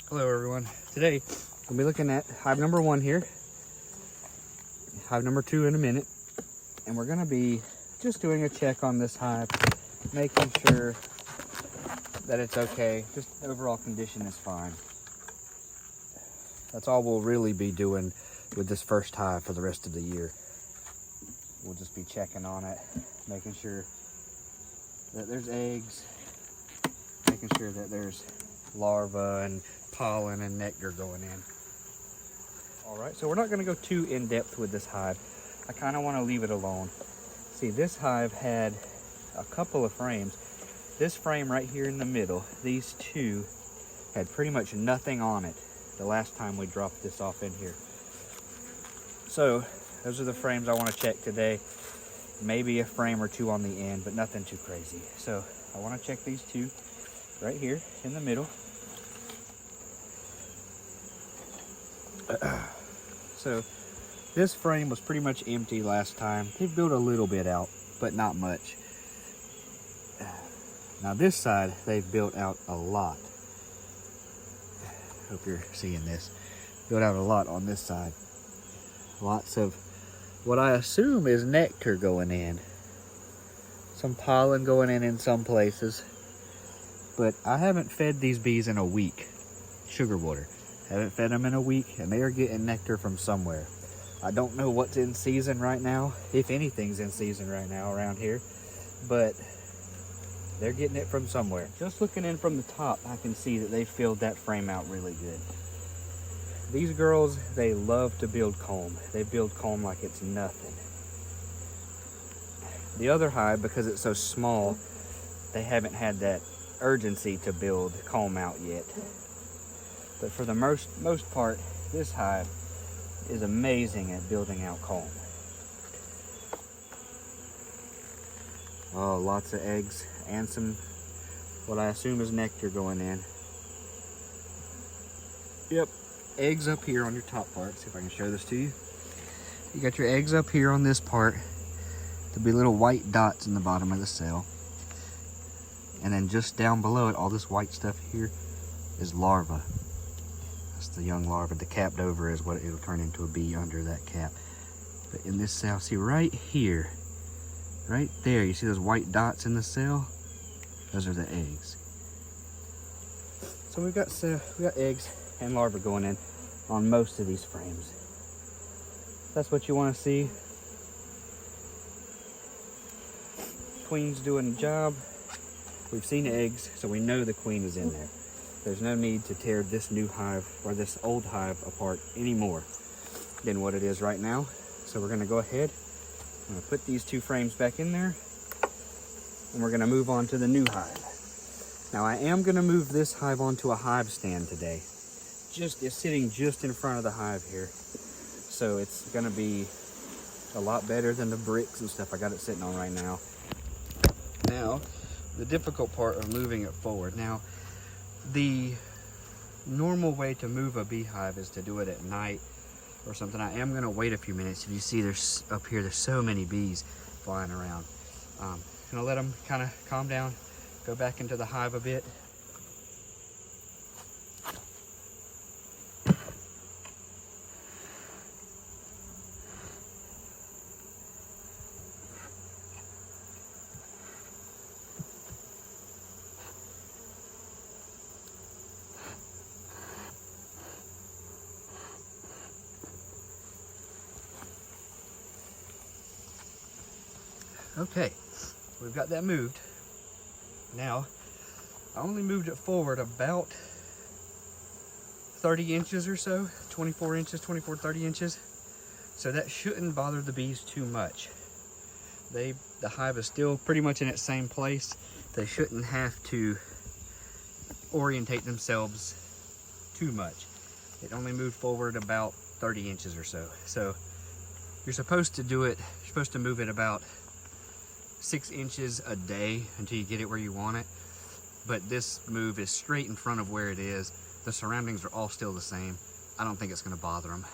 Hello everyone. Today we'll be looking at hive number 1 here, hive number 2 in a minute, and we're going to be just doing a check on this hive, making sure that it's okay. Just the overall condition is fine. That's all we'll really be doing with this first hive for the rest of the year. We'll just be checking on it, making sure that there's eggs, making sure that there's larvae and pollen and nectar going in. All right, so we're not going to go too in depth with this hive. I kind of want to leave it alone. See, this hive had a couple of frames. This frame right here in the middle, these two had pretty much nothing on it the last time we dropped this off in here. So those are the frames I want to check today. Maybe a frame or two on the end, but nothing too crazy. So I want to check these two right here in the middle. So this frame was pretty much empty last time. They built a little bit out, but not much. Now this side, they've built out a lot. Hope you're seeing this. Built out a lot on this side. Lots of what I assume is nectar going in. Some pollen going in some places. But I haven't fed these bees in a week. Sugar water. Haven't fed them in a week, and they are getting nectar from somewhere. I don't know what's in season right now, if anything's in season right now around here, but they're getting it from somewhere. Just looking in from the top, I can see that they filled that frame out really good. These girls, they love to build comb. They build comb like it's nothing. The other hive, because it's so small, they haven't had that urgency to build comb out yet. But for the most part, this hive is amazing at building out comb. Oh, lots of eggs and some, what I assume is nectar going in. Yep, eggs up here on your top part. See if I can show this to you. You got your eggs up here on this part. There'll be little white dots in the bottom of the cell. And then just down below it, all this white stuff here is larvae. That's the young larva. The capped over is what it'll turn into a bee under that cap. But in this cell, see right here, right there, you see those white dots in the cell? Those are the eggs. So we got eggs and larvae going in on most of these frames. That's what you want to see. Queen's doing the job. We've seen eggs, so we know the queen is in there. There's no need to tear this new hive or this old hive apart any more than what it is right now. So we're going to go ahead. I'm going to put these two frames back in there, and we're going to move on to the new hive. Now I am going to move this hive onto a hive stand today. It's sitting just in front of the hive here. So it's going to be a lot better than the bricks and stuff I got it sitting on right now. Now, the difficult part of moving it forward. Now, the normal way to move a beehive is to do it at night or something. I am going to wait a few minutes. If you see, there's up here, there's so many bees flying around. I'm going to let them kind of calm down, go back into the hive a bit. Okay, we've got that moved. Now, I only moved it forward about 30 inches or so, 24 inches, 30 inches. So that shouldn't bother the bees too much. The hive is still pretty much in its same place. They shouldn't have to orientate themselves too much. It only moved forward about 30 inches or so. So you're supposed to move it about 6 inches a day until you get it where you want it. But this move is straight in front of where it is. The surroundings are all still the same. I don't think it's going to bother them.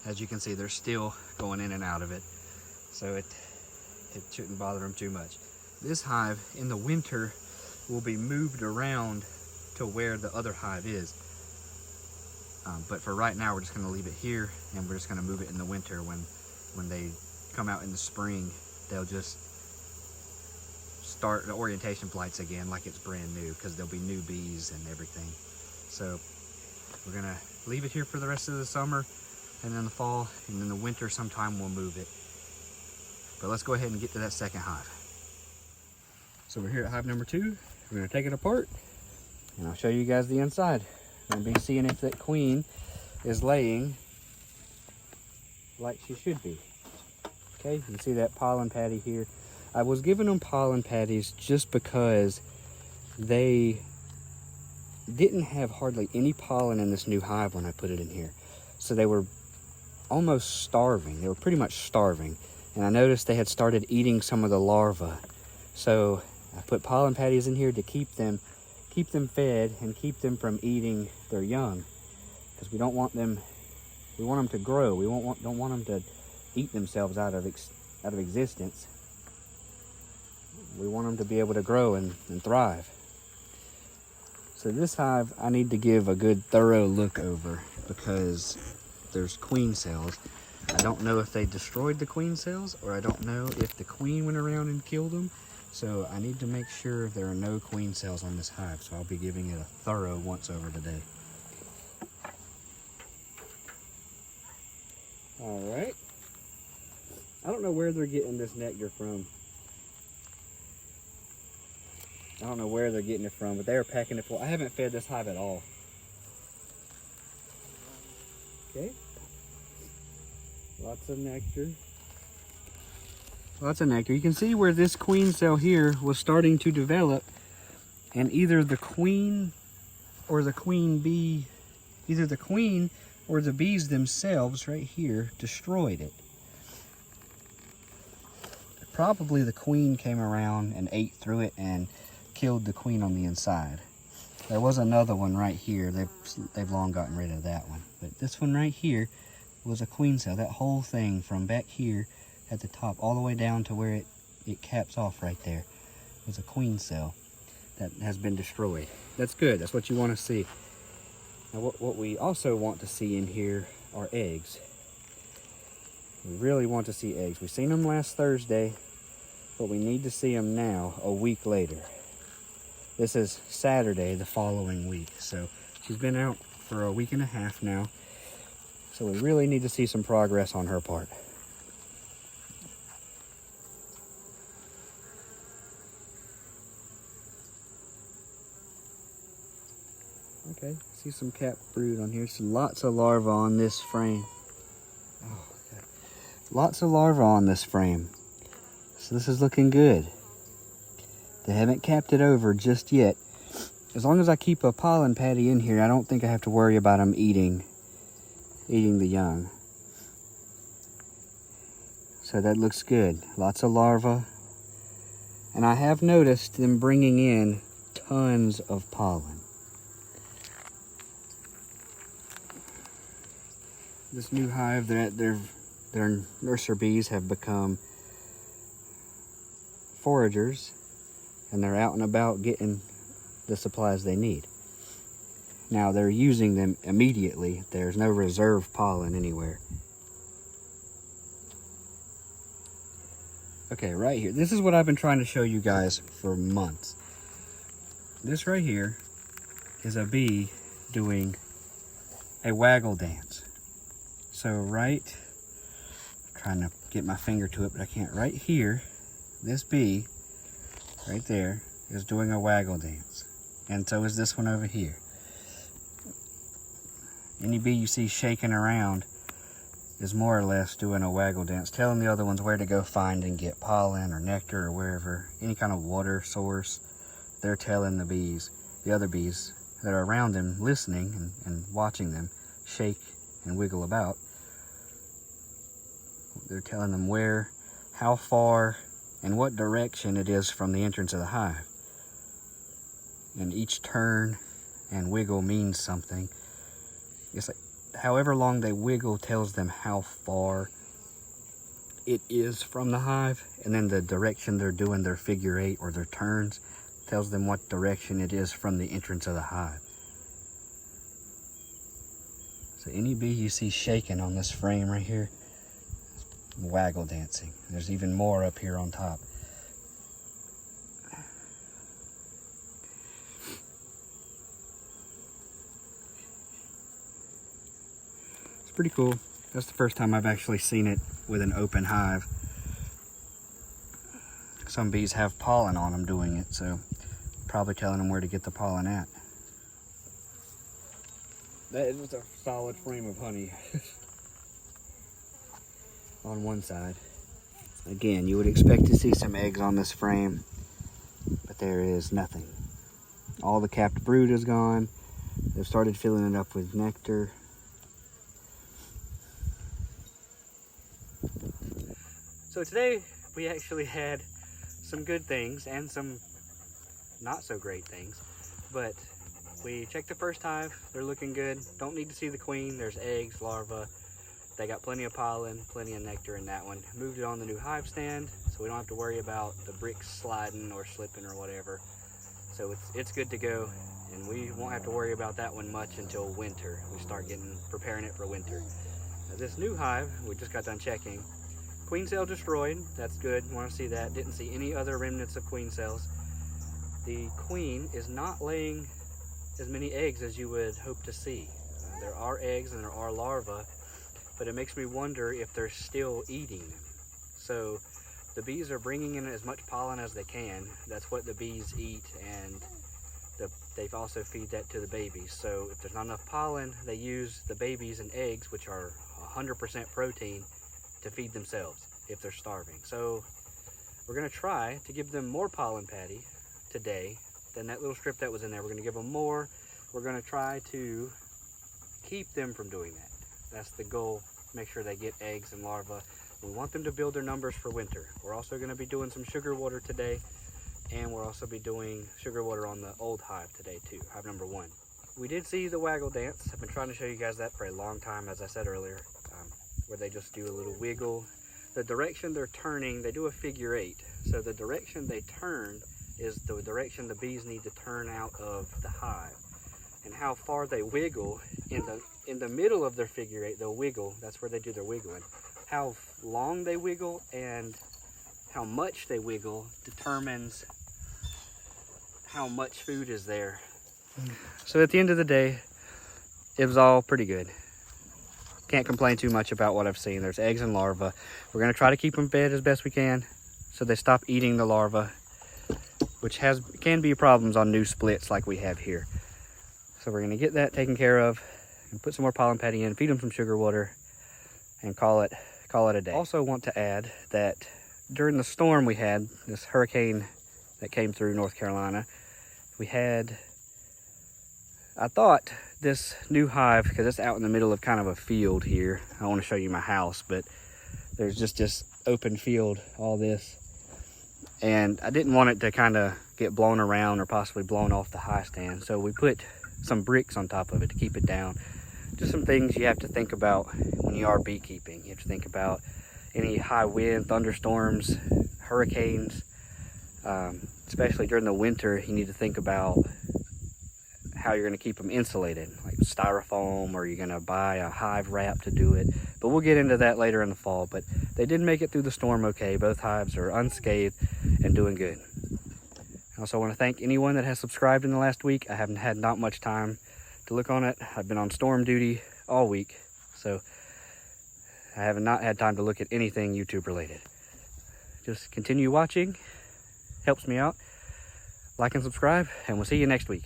As you can see, they're still going in and out of it. So it shouldn't bother them too much. This hive in the winter will be moved around to where the other hive is. But for right now, we're just going to leave it here, and we're just going to move it in the winter. When they come out in the spring, they'll just start the orientation flights again like it's brand new, because there'll be new bees and everything. So we're going to leave it here for the rest of the summer, and then the fall, and then the winter sometime we'll move it. But let's go ahead and get to that second hive. So we're here at hive number 2. We're going to take it apart, and I'll show you guys the inside. We're going to be seeing if that queen is laying like she should be. Okay, you can see that pollen patty here. I was giving them pollen patties just because they didn't have hardly any pollen in this new hive when I put it in here. So they were almost starving. They were pretty much starving. And I noticed they had started eating some of the larvae. So I put pollen patties in here to keep them fed and keep them from eating their young. Because we don't want them, we want them to grow. We don't want them to eat themselves out of existence. We want them to be able to grow and thrive. So this hive I need to give a good thorough look over, because there's queen cells. I don't know if they destroyed the queen cells, or I don't know if the queen went around and killed them. So I need to make sure there are no queen cells on this hive. So I'll be giving it a thorough once over today. All right. I don't know where they're getting this nectar from. I don't know where they're getting it from, but they are packing it full. I haven't fed this hive at all. Okay. Lots of nectar. Lots of nectar. You can see where this queen cell here was starting to develop, and either the queen or the queen bee, either the queen or the bees themselves right here destroyed it. Probably the queen came around and ate through it and killed the queen on the inside. There was another one right here. They've long gotten rid of that one. But this one right here was a queen cell. That whole thing from back here at the top all the way down to where it caps off right there was a queen cell that has been destroyed. That's good. That's what you want to see. Now what we also want to see in here are eggs. We really want to see eggs. We seen them last Thursday, but we need to see them now, a week later. This is Saturday the following week. So she's been out for a week and a half now. So we really need to see some progress on her part. Okay, see some cap brood on here. So lots of larvae on this frame. Oh, okay. Lots of larvae on this frame. So this is looking good. They haven't capped it over just yet. As long as I keep a pollen patty in here, I don't think I have to worry about them eating the young. So that looks good. Lots of larvae. And I have noticed them bringing in tons of pollen. This new hive, their nurser bees have become foragers, and they're out and about getting the supplies they need. Now they're using them immediately. There's no reserve pollen anywhere. Okay, right here. This is what I've been trying to show you guys for months. This right here is a bee doing a waggle dance. So I'm trying to get my finger to it, but I can't. Right here, this bee right there is doing a waggle dance. And so is this one over here. Any bee you see shaking around is more or less doing a waggle dance, telling the other ones where to go find and get pollen or nectar or wherever, any kind of water source. They're telling the other bees that are around them, listening and watching them shake and wiggle about. They're telling them where, how far, and what direction it is from the entrance of the hive. And each turn and wiggle means something. It's like however long they wiggle tells them how far it is from the hive, and then the direction they're doing their figure eight or their turns tells them what direction it is from the entrance of the hive. So any bee you see shaking on this frame right here, waggle dancing. There's even more up here on top. It's pretty cool. That's the first time I've actually seen it with an open hive. Some bees have pollen on them doing it, so probably telling them where to get the pollen at. That is a solid frame of honey on one side. Again, you would expect to see some eggs on this frame, but there is nothing. All the capped brood is gone. They've started filling it up with nectar. So today we actually had some good things and some not so great things, but we checked the first hive. They're looking good. Don't need to see the queen. There's eggs, larvae. They got plenty of pollen, plenty of nectar in that one. Moved it on the new hive stand, so we don't have to worry about the bricks sliding or slipping or whatever. So it's good to go, and we won't have to worry about that one much until winter. We start preparing it for winter. Now, this new hive, we just got done checking. Queen cell destroyed. That's good. Want to see that. Didn't see any other remnants of queen cells. The queen is not laying as many eggs as you would hope to see. There are eggs and there are larvae, but it makes me wonder if they're still eating them. So the bees are bringing in as much pollen as they can. That's what the bees eat, and they also feed that to the babies. So if there's not enough pollen, they use the babies and eggs, which are 100% protein, to feed themselves if they're starving. So we're going to try to give them more pollen patty today than that little strip that was in there. We're going to give them more. We're going to try to keep them from doing that. That's the goal. Make sure they get eggs and larvae. We want them to build their numbers for winter. We're also going to be doing some sugar water today, and we'll also be doing sugar water on the old hive today too, hive number 1. We did see the waggle dance. I've been trying to show you guys that for a long time, as I said earlier, where they just do a little wiggle. The direction they're turning, they do a figure 8. So the direction they turn is the direction the bees need to turn out of the hive. And how far they wiggle, in the middle of their figure 8, they'll wiggle. That's where they do their wiggling. How long they wiggle and how much they wiggle determines how much food is there. So at the end of the day, it was all pretty good. Can't complain too much about what I've seen. There's eggs and larvae. We're going to try to keep them fed as best we can so they stop eating the larvae, which can be problems on new splits like we have here. So we're going to get that taken care of and put some more pollen patty in, feed them some sugar water, and call it a day. Also want to add that during the storm we had, this hurricane that came through North Carolina, I thought this new hive, because it's out in the middle of kind of a field here. I want to show you my house, but there's just this open field, all this. And I didn't want it to kind of get blown around or possibly blown off the hive stand. So we put some bricks on top of it to keep it down. Just some things you have to think about when you are beekeeping. You have to think about any high wind, thunderstorms, hurricanes, especially during the winter. You need to think about how you're going to keep them insulated, like styrofoam, or you're going to buy a hive wrap to do it. But we'll get into that later in the fall. But they did make it through the storm okay. Both hives are unscathed and doing good. I also want to thank anyone that has subscribed in the last week. I haven't had not much time to look on it. I've been on storm duty all week, so I have not had time to look at anything YouTube related. Just continue watching, helps me out. Like and subscribe, and we'll see you next week.